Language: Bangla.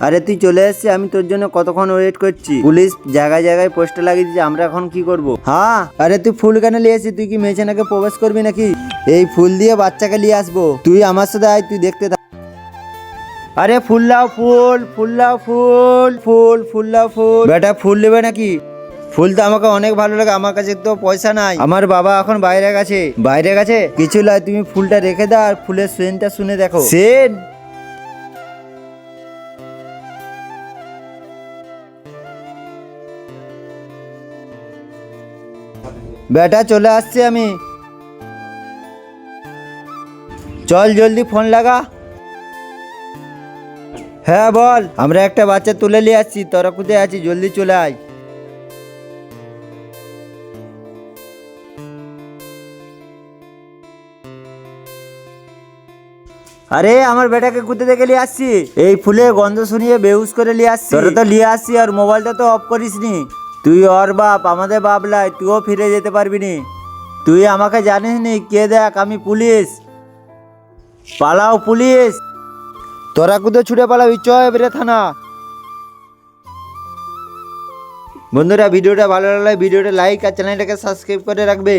আরে তুই চলে এসেছিস, আমি তোর জন্য কতক্ষণ ওয়েট করছি। পুলিশ জায়গায় জায়গায় পোস্টার লাগিয়ে দিচ্ছে, আমরা এখন কি করব? হ্যাঁ, আরে তুই ফুল কেন নিয়ে এসেছিস? তুই কি মেয়েছেনাকে প্রবেশ করবি নাকি? এই ফুল দিয়ে বাচ্চাকে নিয়ে আসবো, তুই আমার সাথে আয়, তুই দেখতে থাক। আরে ফুল লাও, ফুল ফুল লাও, ফুল ফুল ফুল লাও, ফুল। বেটা ফুল নেবে নাকি? ফুল তো আমাকে অনেক ভালো লাগে, আমার কাছে তো পয়সা নাই, আমার বাবা এখন বাইরে গেছে কিছু নয়, তুমি ফুলটা রেখে দাও আর ফুলের সেন্টটা শুনে দেখো। সেন্ট? বেটা চলে আসছি আমি, চল জলদি ফোন লাগা। হ্যাঁ বল, আমরা একটা বাচ্চা তুলে নিয়ে আসছি, তোরা কোথায় আছিস? জলদি চলে আয়। আরে আমার বেটাকে কোথা থেকে নিয়ে আসছি? এই ফুলের গন্ধ শুনিয়ে বেহুশ করে নিয়ে আসছি। তোরা তো নিয়ে আসছি আর মোবাইলটা তো অফ করিস নি। তুই ওর বাপ, আমাদের বাপ লাই, তুইও ফিরে যেতে পারবি নি। তুই আমাকে জানিস নি? কে দেখ, আমি পুলিশ। পালাও পুলিশ, তোরা কোথায় ছুটে পালাবি? চ এবারে থানা। বন্ধুরা ভিডিওটা ভালো লাগলে ভিডিওটা লাইক আর চ্যানেলটাকে সাবস্ক্রাইব করে রাখবে।